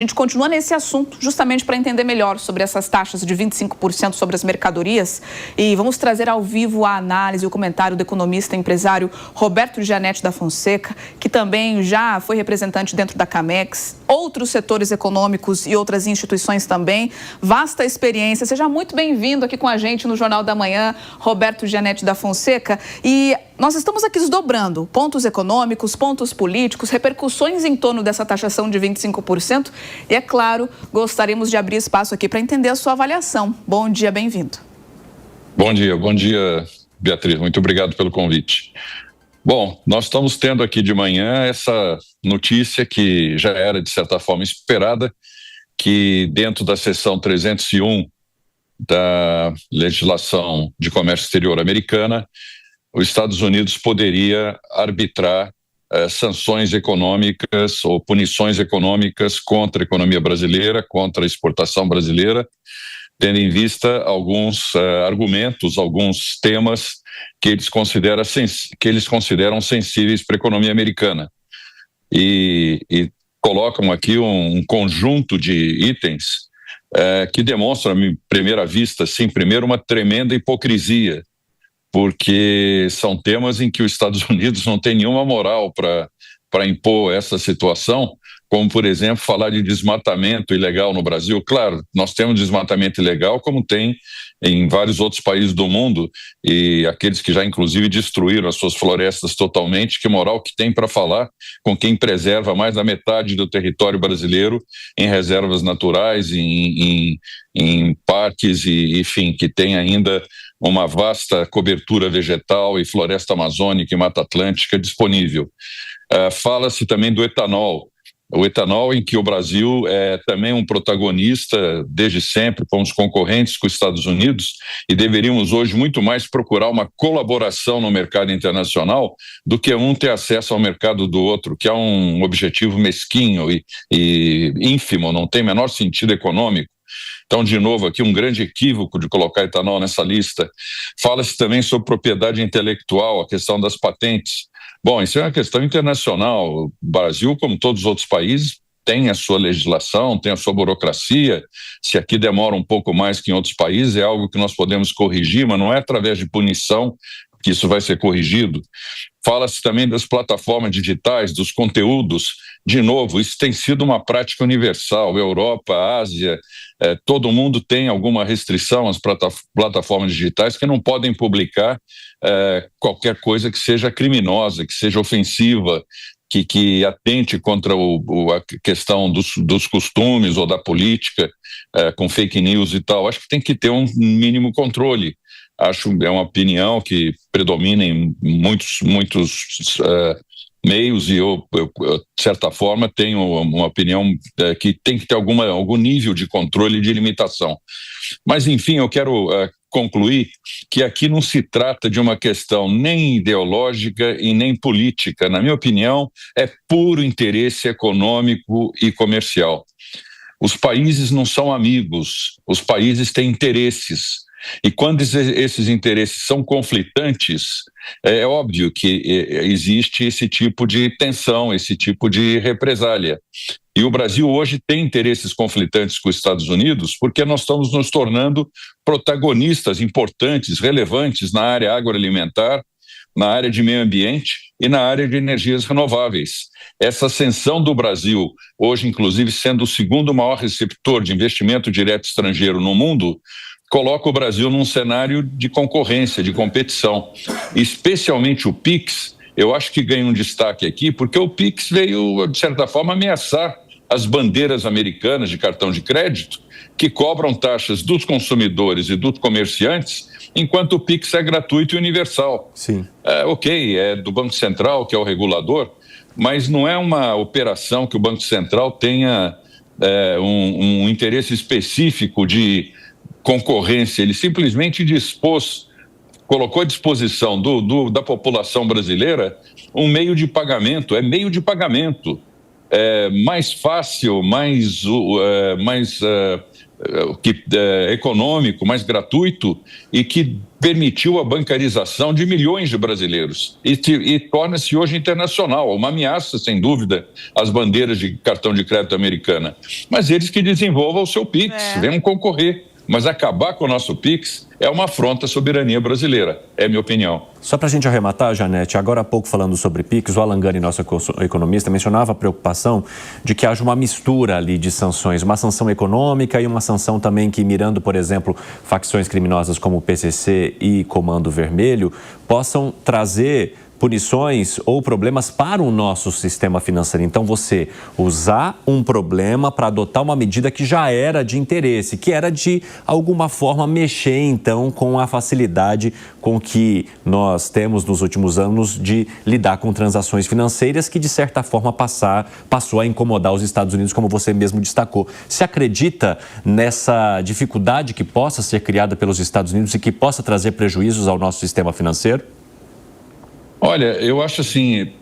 A gente continua nesse assunto justamente para entender melhor sobre essas taxas de 25% sobre as mercadorias e vamos trazer ao vivo a análise e o comentário do economista e empresário Roberto Gianetti da Fonseca, que também já foi representante dentro da Camex, outros setores econômicos e outras instituições também. Vasta experiência. Seja muito bem-vindo aqui com a gente no Jornal da Manhã, Roberto Gianetti da Fonseca. E nós estamos aqui desdobrando pontos econômicos, pontos políticos, repercussões em torno dessa taxação de 25%. E, é claro, gostaríamos de abrir espaço aqui para entender a sua avaliação. Bom dia, bem-vindo. Bom dia, Beatriz. Muito obrigado pelo convite. Bom, nós estamos tendo aqui de manhã essa notícia que já era, de certa forma, esperada, que dentro da seção 301 da legislação de comércio exterior americana, os Estados Unidos poderia arbitrar sanções econômicas ou punições econômicas contra a economia brasileira, contra a exportação brasileira, tendo em vista alguns argumentos, alguns temas que eles consideram sensíveis para a economia americana. E colocam aqui um conjunto de itens que demonstram, à primeira vista, sim, primeiro, uma tremenda hipocrisia, porque são temas em que os Estados Unidos não tem nenhuma moral para impor essa situação, como, por exemplo, falar de desmatamento ilegal no Brasil. Claro, nós temos desmatamento ilegal, como tem em vários outros países do mundo, e aqueles que já, inclusive, destruíram as suas florestas totalmente, que moral que tem para falar com quem preserva mais da metade do território brasileiro em reservas naturais, em parques, e, enfim, que tem ainda uma vasta cobertura vegetal e floresta amazônica e mata atlântica disponível. Fala-se também do etanol. O etanol, em que o Brasil é também um protagonista desde sempre, fomos concorrentes com os Estados Unidos e deveríamos hoje muito mais procurar uma colaboração no mercado internacional do que um ter acesso ao mercado do outro, que é um objetivo mesquinho e ínfimo, não tem menor sentido econômico. Então, de novo, aqui um grande equívoco de colocar etanol nessa lista. Fala-se também sobre propriedade intelectual, a questão das patentes. Bom, isso é uma questão internacional. O Brasil, como todos os outros países, tem a sua legislação, tem a sua burocracia. Se aqui demora um pouco mais que em outros países, é algo que nós podemos corrigir, mas não é através de punição que isso vai ser corrigido. Fala-se também das plataformas digitais, dos conteúdos. De novo, isso tem sido uma prática universal. Europa, Ásia, todo mundo tem alguma restrição às plataformas digitais que não podem publicar qualquer coisa que seja criminosa, que seja ofensiva, que atente contra a questão dos costumes ou da política, com fake news e tal. Acho que tem que ter um mínimo controle. Acho é uma opinião que predomina em muitos meios, e eu, de certa forma, tenho uma opinião que tem que ter algum nível de controle e de limitação. Mas, enfim, eu quero concluir que aqui não se trata de uma questão nem ideológica e nem política. Na minha opinião, é puro interesse econômico e comercial. Os países não são amigos, os países têm interesses. E quando esses interesses são conflitantes, é óbvio que existe esse tipo de tensão, esse tipo de represália. E o Brasil hoje tem interesses conflitantes com os Estados Unidos porque nós estamos nos tornando protagonistas importantes, relevantes na área agroalimentar, na área de meio ambiente e na área de energias renováveis. Essa ascensão do Brasil, hoje inclusive sendo o segundo maior receptor de investimento direto estrangeiro no mundo, coloca o Brasil num cenário de concorrência, de competição. Especialmente o PIX, eu acho que ganha um destaque aqui, porque o PIX veio, de certa forma, ameaçar as bandeiras americanas de cartão de crédito, que cobram taxas dos consumidores e dos comerciantes, enquanto o PIX é gratuito e universal. Sim. É do Banco Central, que é o regulador, mas não é uma operação que o Banco Central tenha um interesse específico de concorrência. Ele simplesmente colocou à disposição da população brasileira um meio de pagamento, mais fácil, mais econômico, mais gratuito e que permitiu a bancarização de milhões de brasileiros e torna-se hoje internacional, uma ameaça, sem dúvida, às bandeiras de cartão de crédito americana. Mas eles que desenvolvam o seu PIX, venham concorrer. Mas acabar com o nosso PIX é uma afronta à soberania brasileira, é a minha opinião. Só para a gente arrematar, Janete, agora há pouco falando sobre PIX, o Alan Gani, nosso economista, mencionava a preocupação de que haja uma mistura ali de sanções, uma sanção econômica e uma sanção também que, mirando, por exemplo, facções criminosas como o PCC e Comando Vermelho, possam trazer punições ou problemas para o nosso sistema financeiro. Então, você usar um problema para adotar uma medida que já era de interesse, que era de alguma forma mexer, então, com a facilidade com que nós temos nos últimos anos de lidar com transações financeiras que, de certa forma, passou a incomodar os Estados Unidos, como você mesmo destacou. Você acredita nessa dificuldade que possa ser criada pelos Estados Unidos e que possa trazer prejuízos ao nosso sistema financeiro? Olha, eu acho assim,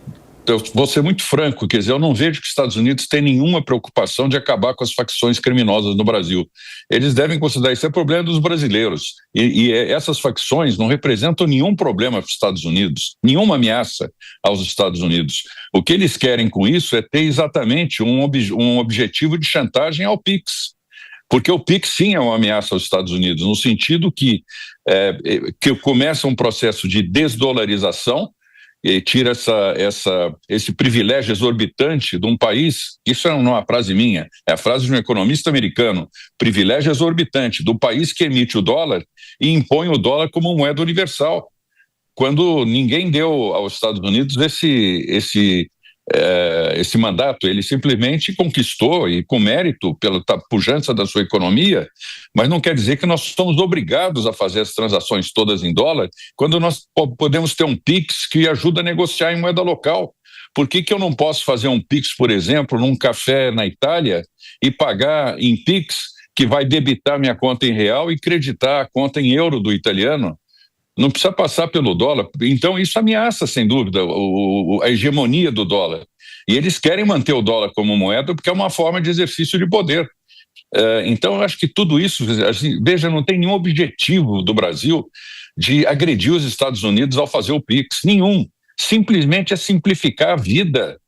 eu vou ser muito franco, quer dizer, eu não vejo que os Estados Unidos têm nenhuma preocupação de acabar com as facções criminosas no Brasil. Eles devem considerar isso problema dos brasileiros. E essas facções não representam nenhum problema para os Estados Unidos, nenhuma ameaça aos Estados Unidos. O que eles querem com isso é ter exatamente um objetivo de chantagem ao PIX. Porque o PIX, sim, é uma ameaça aos Estados Unidos, no sentido que começa um processo de desdolarização, e tira esse privilégio exorbitante de um país, isso não é uma frase minha, é a frase de um economista americano, privilégio exorbitante do país que emite o dólar e impõe o dólar como moeda universal, quando ninguém deu aos Estados Unidos esse mandato. Ele simplesmente conquistou, e com mérito pela pujança da sua economia, mas não quer dizer que nós somos obrigados a fazer as transações todas em dólar, quando nós podemos ter um PIX que ajuda a negociar em moeda local. Por que eu não posso fazer um PIX, por exemplo, num café na Itália e pagar em PIX, que vai debitar minha conta em real e creditar a conta em euro do italiano? Não precisa passar pelo dólar. Então, isso ameaça, sem dúvida, a hegemonia do dólar. E eles querem manter o dólar como moeda porque é uma forma de exercício de poder. Então, eu acho que tudo isso, assim, veja, não tem nenhum objetivo do Brasil de agredir os Estados Unidos ao fazer o PIX. Nenhum. Simplesmente é simplificar a vida.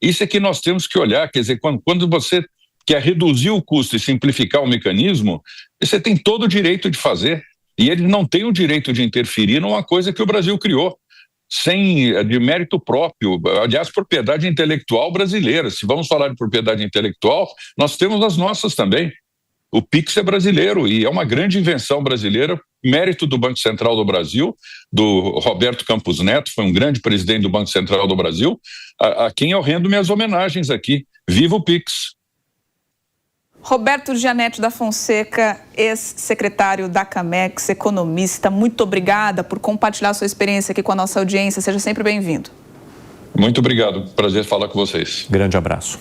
Isso é que nós temos que olhar. Quer dizer, quando você quer reduzir o custo e simplificar o mecanismo, você tem todo o direito de fazer. E eles não têm o direito de interferir numa coisa que o Brasil criou, de mérito próprio. Aliás, propriedade intelectual brasileira. Se vamos falar de propriedade intelectual, nós temos as nossas também. O PIX é brasileiro e é uma grande invenção brasileira, mérito do Banco Central do Brasil, do Roberto Campos Neto, foi um grande presidente do Banco Central do Brasil, a quem eu rendo minhas homenagens aqui. Viva o PIX! Roberto Gianetti da Fonseca, ex-secretário da Camex, economista, muito obrigada por compartilhar sua experiência aqui com a nossa audiência. Seja sempre bem-vindo. Muito obrigado. Prazer falar com vocês. Grande abraço.